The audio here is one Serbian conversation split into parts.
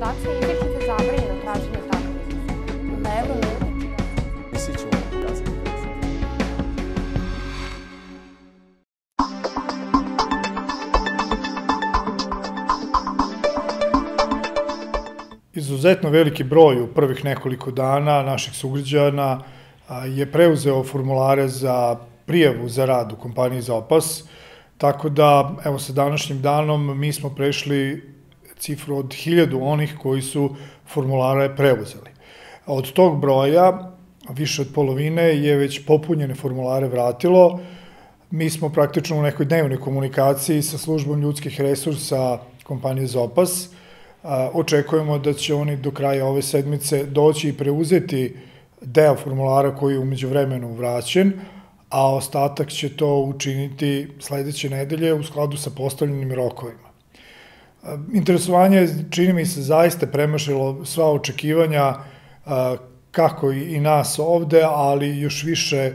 Tačno je izričito zabranjeno traženje takvih izjava. Da evo ljudi. I svi ćemo pokazati. Izuzetno veliki broj u prvih nekoliko dana naših sugrađana je preuzeo formulare za prijavu za rad u kompaniji Zopas, tako da, evo, sa današnjim danom mi smo prešli cifru od 1000 onih koji su formulare preuzeli. Od tog broja, više od polovine je već popunjene formulare vratilo. Mi smo praktično u nekoj dnevnoj komunikaciji sa službom ljudskih resursa kompanije Zopas. Očekujemo da će oni do kraja ove sedmice doći i preuzeti deo formulara koji je umeđu vremenu vraćen, a ostatak će to učiniti sledeće nedelje u skladu sa postavljenim rokovima. Interesovanje, čini mi se, zaista premašilo sva očekivanja kako i nas ovde, ali još više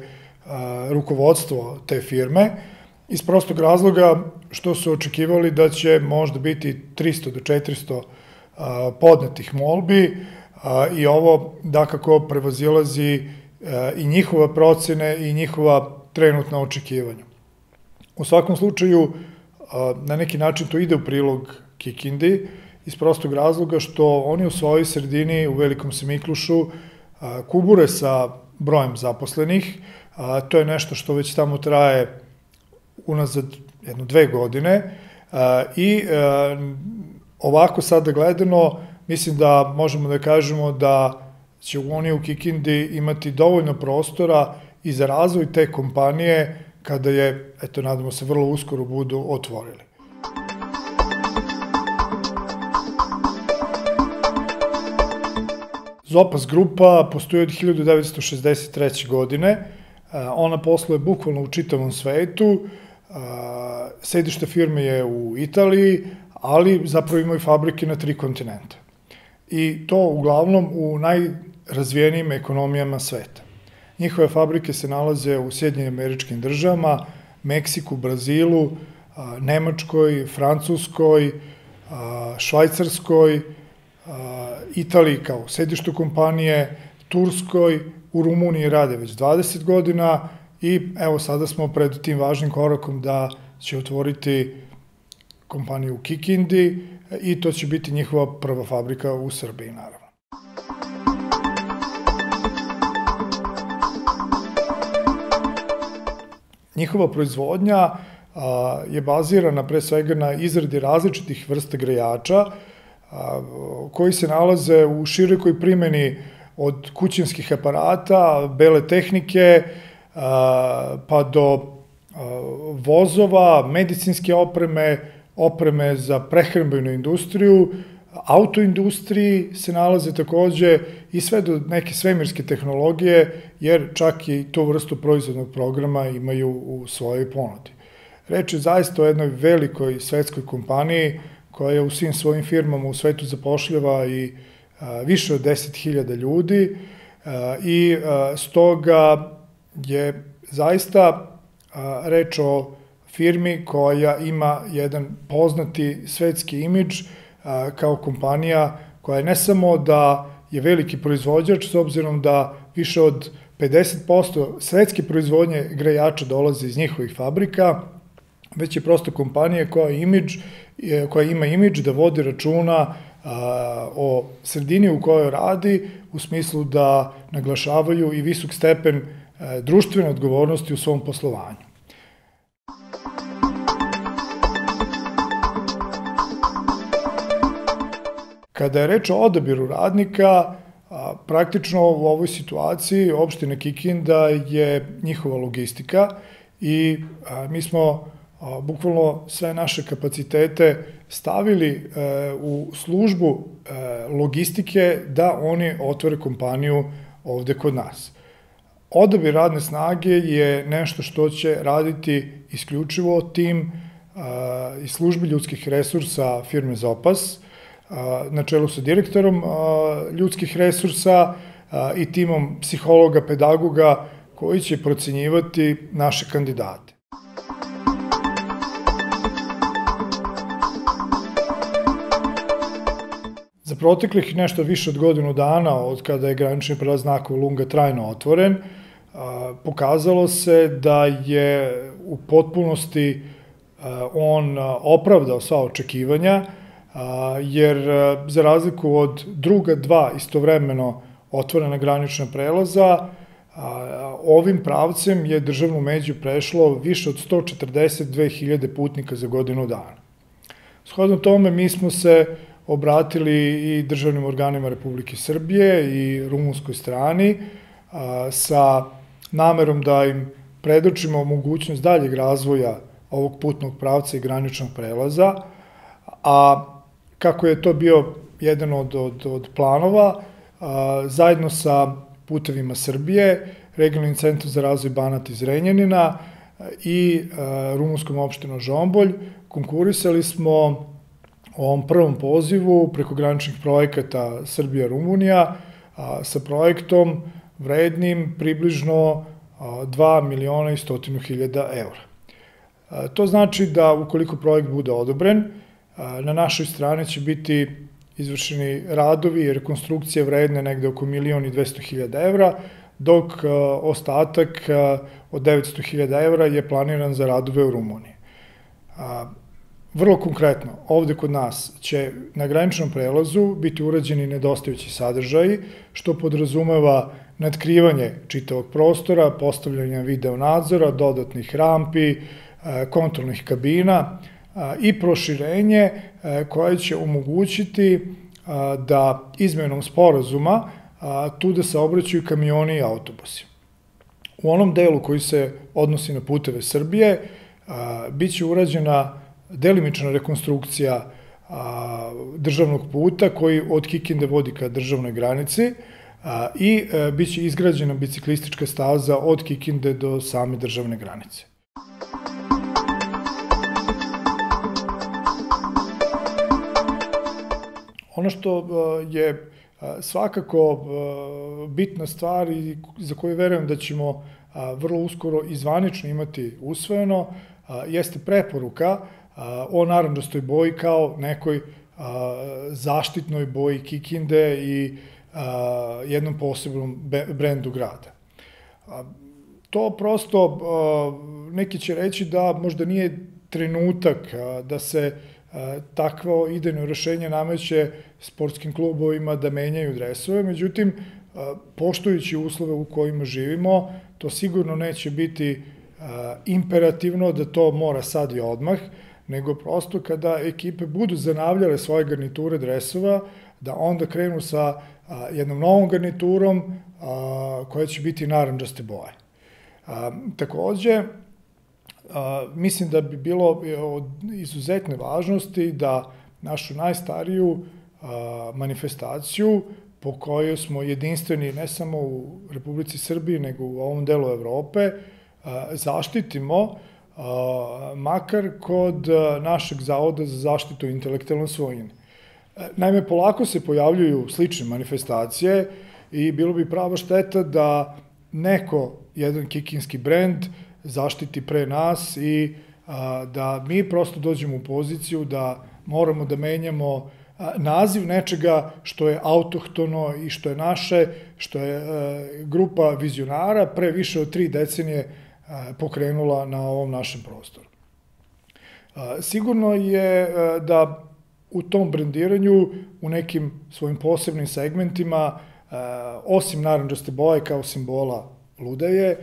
rukovodstvo te firme, iz prostog razloga što su očekivali da će možda biti 300 do 400 podnetih molbi i ovo dakako prevazilazi i njihova procene i njihova trenutna očekivanja. U svakom slučaju, na neki način to ide u prilog Kikindi, iz prostog razloga što oni u svojoj sredini u Velikom Semiklušu kubure sa brojem zaposlenih. To je nešto što već tamo traje unazad 1-2 godine i ovako sada gledano, mislim da možemo da kažemo da će oni u Kikindi imati dovoljno prostora i za razvoj te kompanije kada je, eto, nadamo se, vrlo uskoro budu otvorili. Zopas grupa postoji od 1963. godine. Ona posluje bukvalno u čitavom svetu. Sedište firme je u Italiji, ali zapravo imaju fabrike na 3 kontinenta. I to uglavnom u najrazvijenijim ekonomijama sveta. Njihove fabrike se nalaze u Sjedinjenim Američkim Državama, Meksiku, Brazilu, Nemačkoj, Francuskoj, Švajcarskoj, Italiji kao sedištu kompanije, Turskoj, u Rumuniji rade već 20 godina i evo sada smo pred tim važnim korakom da će otvoriti kompaniju u Kikindi i to će biti njihova prva fabrika u Srbiji, naravno. Njihova proizvodnja je bazirana pre svega na izradi različitih vrsta grejača koji se nalaze u širokoj primeni od kućinskih aparata, bele tehnike, pa do vozova, medicinske opreme, opreme za prehrambenu industriju, autoindustriji se nalaze takođe i sve do neke svemirske tehnologije, jer čak i tu vrstu proizvodnog programa imaju u svojoj ponudi. Reč je zaista o jednoj velikoj svetskoj kompaniji koja u svim svojim firmama u svetu zapošljava i više od 10.000 ljudi i stoga je zaista reč o firmi koja ima jedan poznati svetski imidž kao kompanija koja ne samo da je veliki proizvođač, s obzirom da više od 50% svetske proizvodnje grejača dolazi iz njihovih fabrika, već je prosto kompanija koja ima imidž da vodi računa o sredini u kojoj radi, u smislu da naglašavaju i visok stepen društvene odgovornosti u svom poslovanju. Kada je reč o odabiru radnika, praktično u ovoj situaciji opština Kikinda je njihova logistika i mi smo bukvalno sve naše kapacitete stavili u službu logistike da oni otvore kompaniju ovde kod nas. Odabir radne snage je nešto što će raditi isključivo tim iz službe ljudskih resursa firme Zopas, na čelu sa direktorom ljudskih resursa i timom psihologa, pedagoga koji će procenjivati naše kandidate. Za proteklih nešto više od godinu dana, od kada je granični prelaz Nakovo Lunga trajno otvoren, pokazalo se da je u potpunosti on opravdao sva očekivanja, jer za razliku od druga dva istovremeno otvorena granična prelaza, ovim pravcem je državnu među prešlo više od 142.000 putnika za godinu dana. Shodno tome, mi smo se obratili i državnim organima Republike Srbije i rumunskoj strani sa namerom da im predočimo mogućnost daljeg razvoja ovog putnog pravca i graničnog prelaza, a kako je to bio jedan od planova, zajedno sa Putevima Srbije, Regionalnim centrom za razvoj Banata i Zrenjanina i rumunskom opštinom Žombolj, konkurisali smo u ovom prvom pozivu preko graničnih projekata Srbija-Rumunija sa projektom vrednim približno 2.100.000 eura. To znači da ukoliko projekt bude odobren, na našoj strani će biti izvršeni radovi i rekonstrukcije vredne negde oko 1.200.000 eura, dok ostatak od 900.000 eura je planiran za radove u Rumuniji. Vrlo konkretno, ovde kod nas će na graničnom prelazu biti urađeni nedostajući sadržaji, što podrazumeva nadkrivanje čitavog prostora, postavljanje video nadzora, dodatnih rampi, kontrolnih kabina i proširenje koje će omogućiti da izmenom sporazuma tu da se obraćaju kamioni i autobusi. U onom delu koji se odnosi na Puteve Srbije biće urađena delimična rekonstrukcija državnog puta koji od Kikinde vodi ka državnoj granici i biće izgrađena biciklistička staza od Kikinde do same državne granice. Ono što je svakako bitna stvar i za koju verujem da ćemo vrlo uskoro i zvanično imati usvojeno, jeste preporuka o narandžastoj boji kao nekoj zaštitnoj boji Kikinde i jednom posebnom brendu grada. To prosto, neki će reći da možda nije trenutak da se takvo idejno rešenje nameće sportskim klubovima da menjaju dresove, međutim, poštujući uslove u kojima živimo, to sigurno neće biti imperativno da to mora sad i odmah, nego prosto kada ekipe budu zanavljale svoje garniture dresova, da onda krenu sa jednom novom garniturom koja će biti narandžaste boje. Takođe, mislim da bi bilo od izuzetne važnosti da našu najstariju manifestaciju, po kojoj smo jedinstveni ne samo u Republici Srbiji, nego u ovom delu Evrope, zaštitimo makar kod našeg Zavoda za zaštitu intelektualne svojine. Naime, polako se pojavljuju slične manifestacije i bilo bi prava šteta da jedan kikinski brend zaštiti pre nas i da mi prosto dođemo u poziciju da moramo da menjamo naziv nečega što je autohtono i što je naše, što je grupa vizionara pre više od 3 decenije pokrenula na ovom našem prostoru. Sigurno je da u tom brendiranju, u nekim svojim posebnim segmentima, osim narandžaste boje kao simbola Ludeje,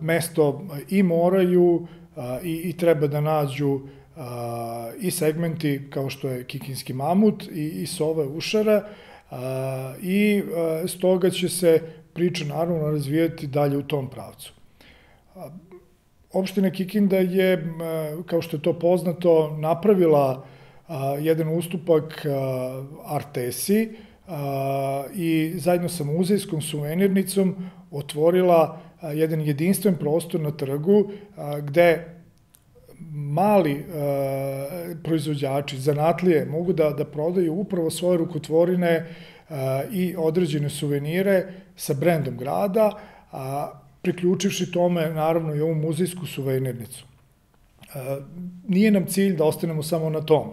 mesto i moraju i treba da nađu i segmenti kao što je kikinski mamut i sova ušara i stoga će se priča naravno razvijati dalje u tom pravcu. Opština Kikinda je, kao što je to poznato, napravila jedan ustupak Artesi i zajedno sa muzejskom suvenirnicom otvorila jedan jedinstven prostor na trgu gde mali proizvođači, zanatlije, mogu da prodaju upravo svoje rukotvorine i određene suvenire sa brendom grada, priključivši tome naravno i ovu muzejsku suvenirnicu. Nije nam cilj da ostanemo samo na tome.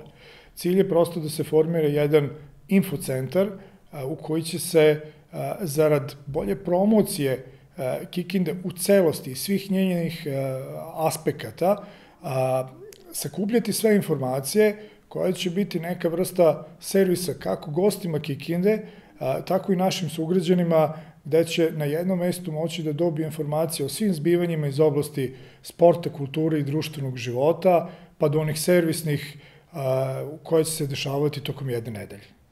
Cilj je prosto da se formira jedan infocentar u koji će se zarad bolje promocije Kikinde u celosti i svih njenih aspekata sakupljati sve informacije koja će biti neka vrsta servisa kako gostima Kikinde, tako i našim sugrađanima, gde će na jednom mestu moći da dobiju informacije o svim zbivanjima iz oblasti sporta, kulture i društvenog života, pa do onih servisnih koje će se dešavati tokom jedne nedelje.